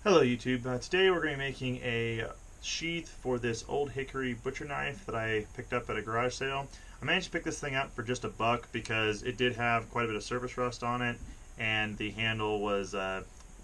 Hello YouTube. Today we're going to be making a sheath for this old hickory butcher knife that I picked up at a garage sale. I managed to pick this thing up for just $1 because it did have quite a bit of surface rust on it and the handle was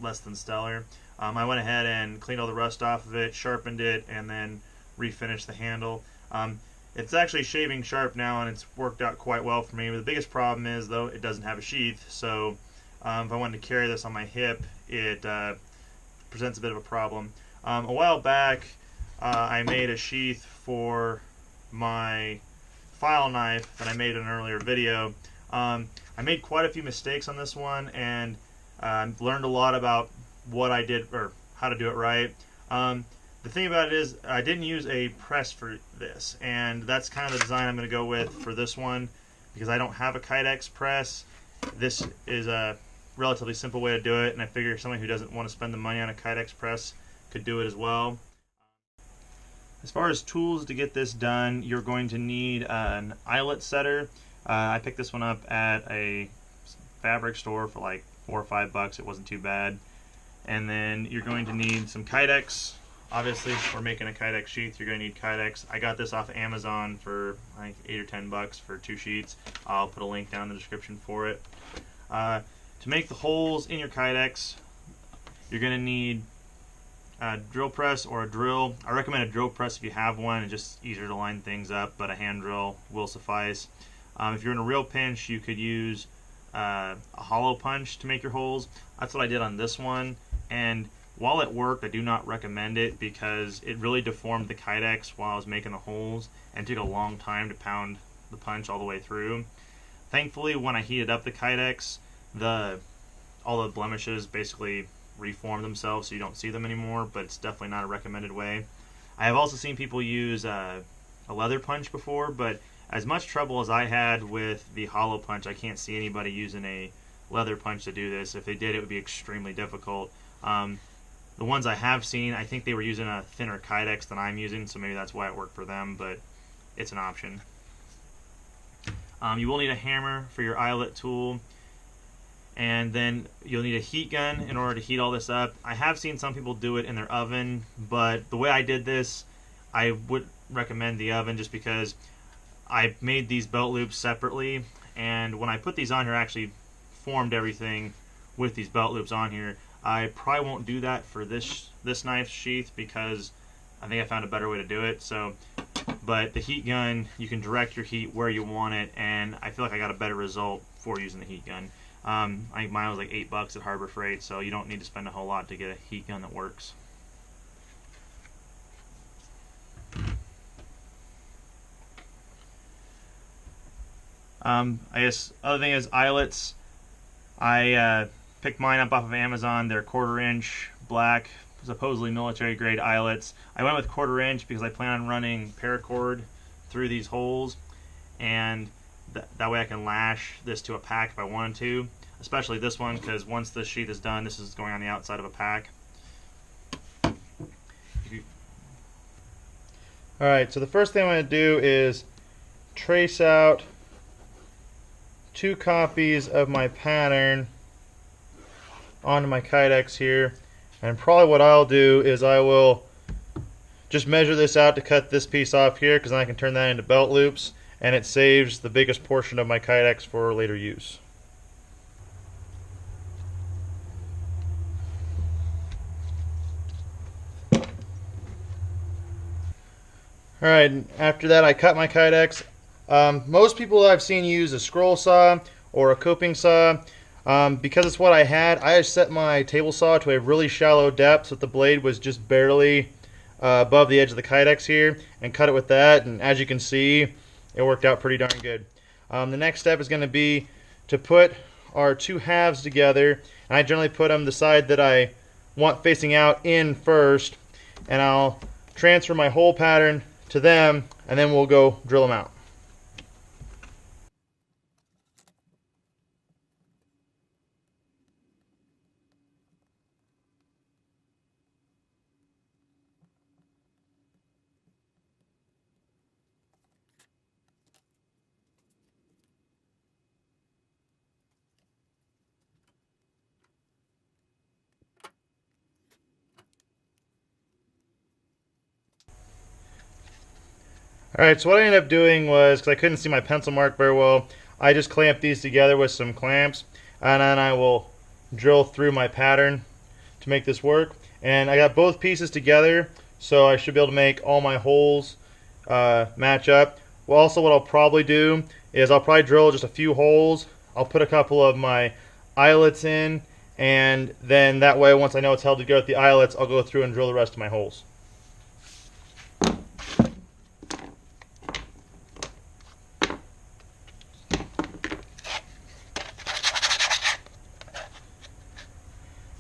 less than stellar. I went ahead and cleaned all the rust off of it, sharpened it, and then refinished the handle. It's actually shaving sharp now and it's worked out quite well for me. But the biggest problem is though it doesn't have a sheath, so if I wanted to carry this on my hip, it presents a bit of a problem. A while back, I made a sheath for my file knife that I made in an earlier video. I made quite a few mistakes on this one and learned a lot about what I did or how to do it right. The thing about it is I didn't use a press for this, and that's kind of the design I'm going to go with for this one because I don't have a Kydex press. This is a relatively simple way to do it, and I figure someone who doesn't want to spend the money on a Kydex press could do it as well. As far as tools to get this done, you're going to need an eyelet setter. I picked this one up at a fabric store for like $4 or $5. It wasn't too bad. And then you're going to need some Kydex. Obviously, if we're making a Kydex sheath, you're going to need Kydex. I got this off Amazon for like $8 or $10 for 2 sheets. I'll put a link down in the description for it. To make the holes in your Kydex, you're going to need a drill press or a drill. I recommend a drill press if you have one. It's just easier to line things up, but a hand drill will suffice. If you're in a real pinch, you could use a hollow punch to make your holes. That's what I did on this one, and while it worked, I do not recommend it because it really deformed the Kydex while I was making the holes and took a long time to pound the punch all the way through. Thankfully, when I heated up the Kydex, all the blemishes basically reform themselves so you don't see them anymore, but it's definitely not a recommended way. I have also seen people use a leather punch before, but as much trouble as I had with the hollow punch, I can't see anybody using a leather punch to do this. If they did, it would be extremely difficult. The ones I have seen, I think they were using a thinner Kydex than I'm using, so maybe that's why it worked for them, but it's an option. You will need a hammer for your eyelet tool, and then you'll need a heat gun in order to heat all this up. I have seen some people do it in their oven, but the way I did this, I would recommend the oven just because I made these belt loops separately, and when I put these on here, I actually formed everything with these belt loops on here. I probably won't do that for this knife sheath because I think I found a better way to do it. But the heat gun, you can direct your heat where you want it, and I feel like I got a better result for using the heat gun. I think mine was like $8 at Harbor Freight, so you don't need to spend a whole lot to get a heat gun that works. I guess other thing is eyelets. I picked mine up off of Amazon. They're 1/4 inch black, supposedly military grade eyelets. I went with 1/4 inch because I plan on running paracord through these holes, and that way I can lash this to a pack if I wanted to, especially this one because once this sheath is done, this is going on the outside of a pack. Alright, so the first thing I'm going to do is trace out 2 copies of my pattern onto my Kydex here, and probably what I'll do is I will just measure this out to cut this piece off here because then I can turn that into belt loops and it saves the biggest portion of my Kydex for later use. Alright, after that I cut my Kydex. Most people I've seen use a scroll saw or a coping saw. Because it's what I had, I set my table saw to a really shallow depth so that the blade was just barely above the edge of the Kydex here, and cut it with that, and as you can see, it worked out pretty darn good. The next step is going to be to put our 2 halves together, and I generally put them the side that I want facing out in first, and I'll transfer my hole pattern to them, and then we'll go drill them out. Alright, so what I ended up doing was, because I couldn't see my pencil mark very well, I just clamped these together with some clamps, and then I will drill through my pattern to make this work. And I got both pieces together, so I should be able to make all my holes match up. Well, also what I'll probably do is I'll probably drill just a few holes. I'll put a couple of my eyelets in, and then that way once I know it's held together with the eyelets, I'll go through and drill the rest of my holes.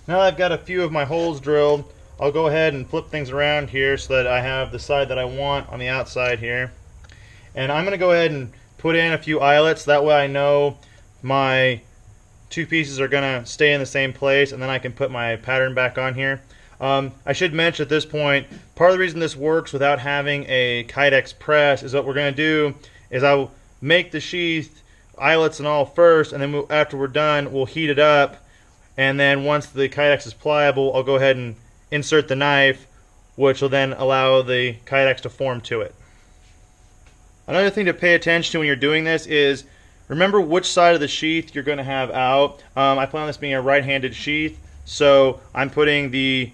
Now that I've got a few of my holes drilled, I'll go ahead and flip things around here so that I have the side that I want on the outside here. And I'm going to go ahead and put in a few eyelets, that way I know my two pieces are going to stay in the same place, and then I can put my pattern back on here. I should mention at this point, part of the reason this works without having a Kydex press is what we're going to do is I'll make the sheath, eyelets and all first, and then after we're done, we'll heat it up. And then once the Kydex is pliable, I'll go ahead and insert the knife, which will then allow the Kydex to form to it. Another thing to pay attention to when you're doing this is remember which side of the sheath you're going to have out. I plan on this being a right-handed sheath, so I'm putting the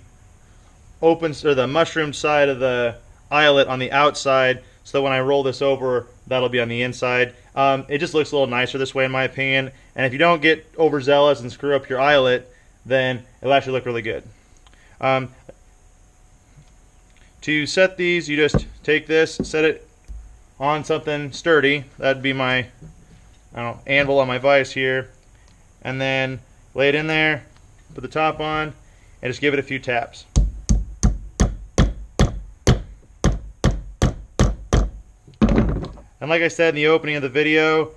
the mushroom side of the eyelet on the outside, so that when I roll this over, that'll be on the inside. It just looks a little nicer this way in my opinion, and if you don't get overzealous and screw up your eyelet, then it'll actually look really good. To set these, you just take this, set it on something sturdy. That'd be my anvil on my vise here, and then lay it in there, put the top on, and just give it a few taps. And like I said in the opening of the video,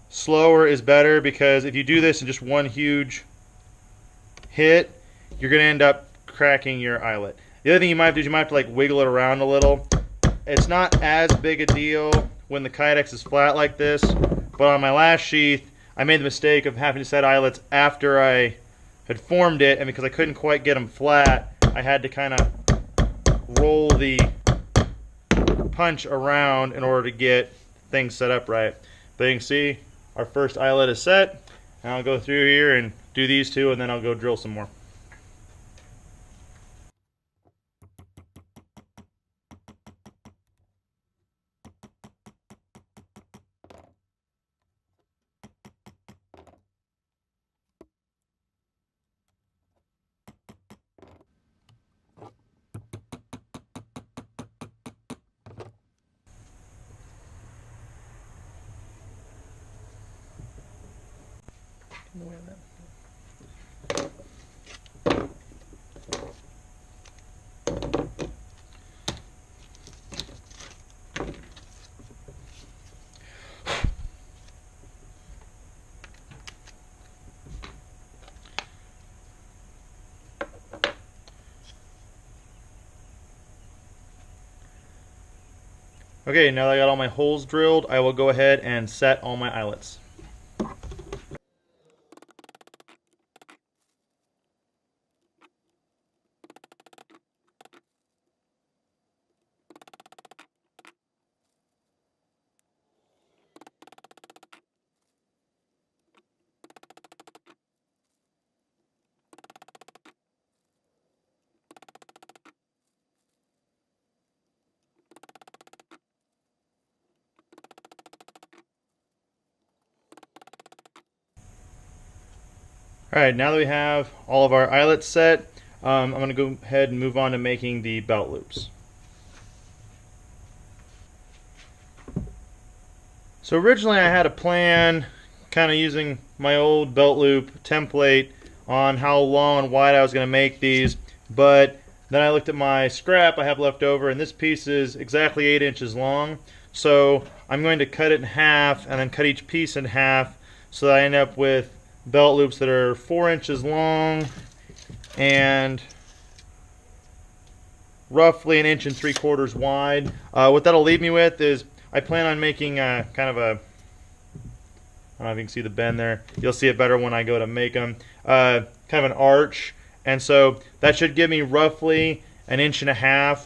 slower is better, because if you do this in just one huge hit, you're going to end up cracking your eyelet. The other thing you might have to do is you might have to like wiggle it around a little. It's not as big a deal when the Kydex is flat like this, but on my last sheath, I made the mistake of having to set eyelets after I had formed it, and because I couldn't quite get them flat, I had to kind of roll the punch around in order to get things set up right. But you can see our first eyelet is set, and I'll go through here and do these two, and then I'll go drill some more. Okay, now that I got all my holes drilled, I will go ahead and set all my eyelets. Alright, now that we have all of our eyelets set, I'm going to go ahead and move on to making the belt loops. So originally I had a plan, kind of using my old belt loop template on how long and wide I was going to make these, but then I looked at my scrap I have left over, and this piece is exactly 8 inches long. So I'm going to cut it in half and then cut each piece in half so that I end up with belt loops that are 4 inches long and roughly 1 3/4 wide. What that'll leave me with is I plan on making kind of a, I don't know if you can see the bend there. You'll see it better when I go to make them. Kind of an arch, and so that should give me roughly 1.5 inch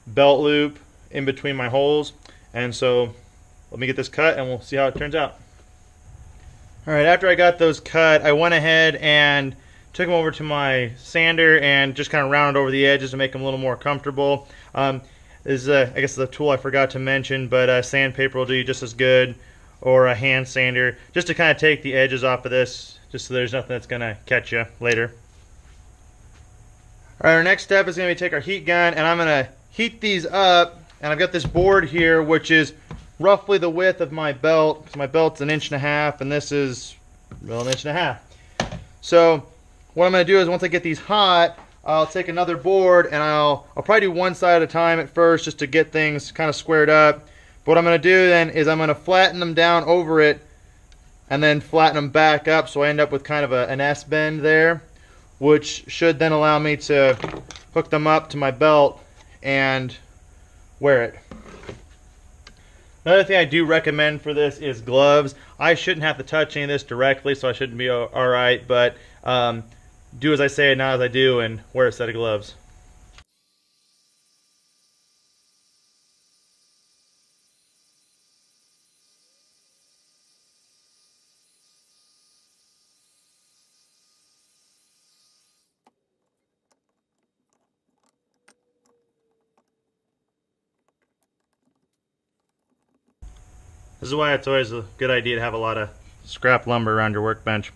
belt loop in between my holes. And so let me get this cut and we'll see how it turns out. Alright, after I got those cut, I went ahead and took them over to my sander and just kind of rounded over the edges to make them a little more comfortable. This is, I guess, the tool I forgot to mention, but sandpaper will do you just as good, or a hand sander, just to kind of take the edges off of this, just so there's nothing that's going to catch you later. Alright, our next step is going to be take our heat gun, and I'm going to heat these up, and I've got this board here, which is roughly the width of my belt, because my belt's 1.5 inches, and this is, well, 1.5 inches. So what I'm going to do is once I get these hot, I'll take another board and I'll probably do one side at a time at first just to get things kind of squared up. But what I'm going to do then is I'm going to flatten them down over it and then flatten them back up so I end up with kind of an S bend there, which should then allow me to hook them up to my belt and wear it. Another thing I do recommend for this is gloves. I shouldn't have to touch any of this directly, so I shouldn't be alright, but do as I say and not as I do, and wear a set of gloves. This is why it's always a good idea to have a lot of scrap lumber around your workbench.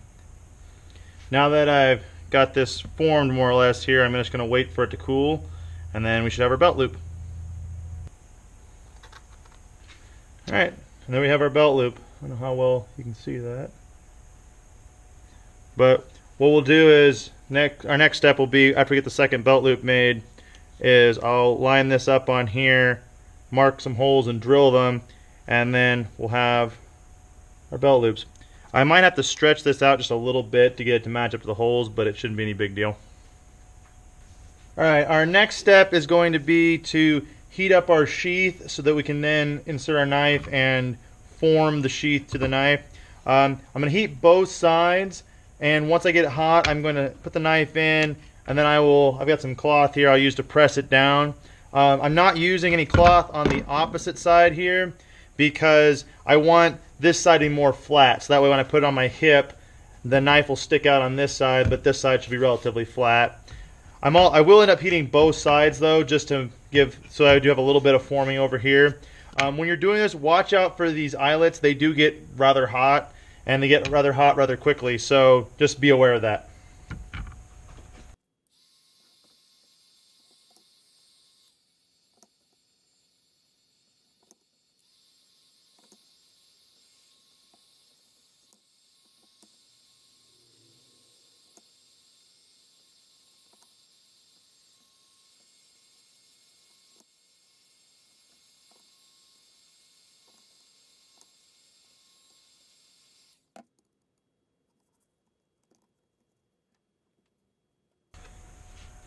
Now that I've got this formed more or less here, I'm just going to wait for it to cool, and then we should have our belt loop. Alright, and then we have our belt loop. I don't know how well you can see that. But what we'll do is, our next step will be, after we get the second belt loop made, is I'll line this up on here, mark some holes and drill them, and then we'll have our belt loops. I might have to stretch this out just a little bit to get it to match up to the holes, but it shouldn't be any big deal. Alright, our next step is going to be to heat up our sheath so that we can then insert our knife and form the sheath to the knife. I'm going to heat both sides, and once I get it hot, I'm going to put the knife in, and then I've got some cloth here I'll use to press it down. I'm not using any cloth on the opposite side here because I want this side to be more flat, so that way when I put it on my hip, the knife will stick out on this side, but this side should be relatively flat. I will end up heating both sides though, just to give, so I do have a little bit of forming over here. When you're doing this, watch out for these eyelets. They do get rather hot, and they get rather hot rather quickly, so just be aware of that.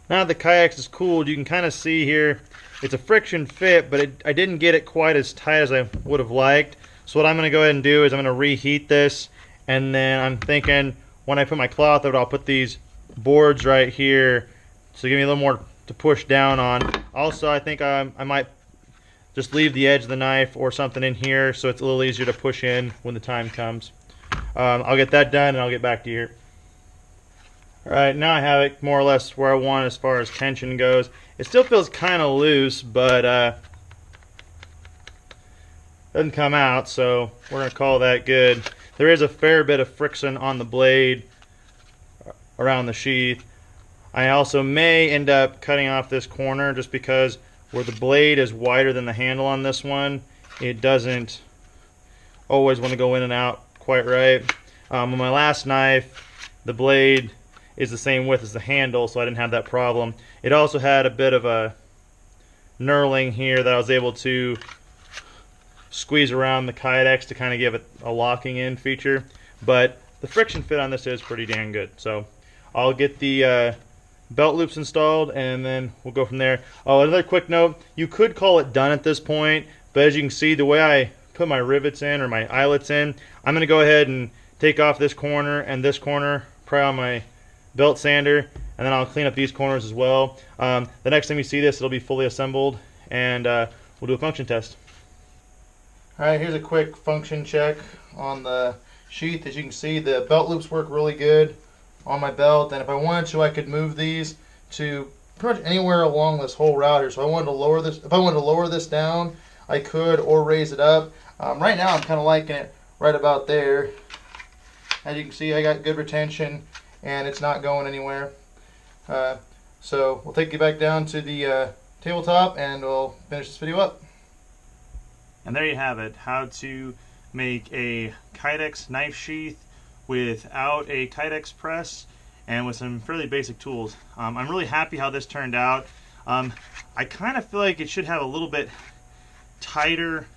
Now that the Kydex is cooled, you can kind of see here, it's a friction fit, but I didn't get it quite as tight as I would have liked. So what I'm going to go ahead and do is I'm going to reheat this, and then I'm thinking when I put my cloth over it, I'll put these boards right here to give me a little more to push down on. Also, I think I might just leave the edge of the knife or something in here so it's a little easier to push in when the time comes. I'll get that done and I'll get back to you here. Alright, now I have it more or less where I want as far as tension goes. It still feels kind of loose, but doesn't come out, so we're going to call that good. There is a fair bit of friction on the blade around the sheath. I also may end up cutting off this corner just because where the blade is wider than the handle on this one, it doesn't always want to go in and out quite right. On my last knife, the blade is the same width as the handle, so I didn't have that problem. It also had a bit of a knurling here that I was able to squeeze around the Kydex to kind of give it a locking in feature, but the friction fit on this is pretty dang good. So I'll get the belt loops installed and then we'll go from there. Oh, another quick note, you could call it done at this point, but as you can see, the way I put my rivets in or my eyelets in, I'm going to go ahead and take off this corner and this corner, probably on my belt sander, and then I'll clean up these corners as well. The next time you see this, it'll be fully assembled, and we'll do a function test. Alright, here's a quick function check on the sheath. As you can see, the belt loops work really good on my belt, and if I wanted to, I could move these to pretty much anywhere along this whole route here. So I wanted to lower this. If I wanted to lower this down, I could, or raise it up. Right now, I'm kind of liking it right about there. As you can see, I got good retention, and it's not going anywhere. So we'll take you back down to the tabletop, and we'll finish this video up. And there you have it, how to make a Kydex knife sheath without a Kydex press and with some fairly basic tools. I'm really happy how this turned out. I kind of feel like it should have a little bit tighter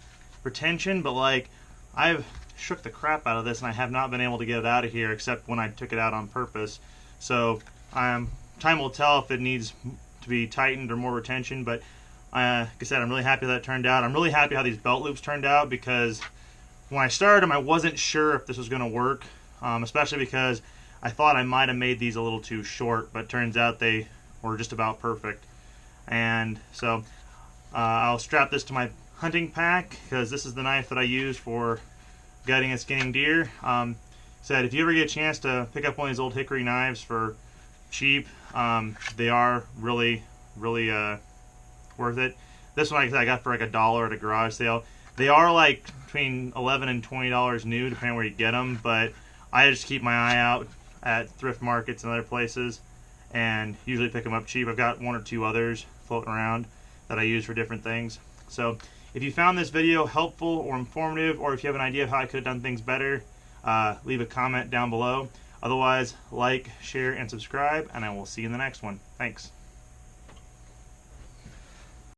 retention, but like I've shook the crap out of this and I have not been able to get it out of here except when I took it out on purpose. So time will tell if it needs to be tightened or more retention, but like I said, I'm really happy how that turned out. I'm really happy how these belt loops turned out, because when I started them I wasn't sure if this was going to work, especially because I thought I might have made these a little too short, but turns out they were just about perfect. And so I'll strap this to my hunting pack, because this is the knife that I use for gutting and skinning deer. Said if you ever get a chance to pick up one of these old hickory knives for cheap, they are really worth it. This one, like I said, I got for like $1 at a garage sale. They are like between $11 and $20 new, depending on where you get them, but I just keep my eye out at thrift markets and other places and usually pick them up cheap. I've got one or two others floating around that I use for different things. So if you found this video helpful or informative, or if you have an idea of how I could have done things better, leave a comment down below. Otherwise, like, share, and subscribe, and I will see you in the next one. Thanks.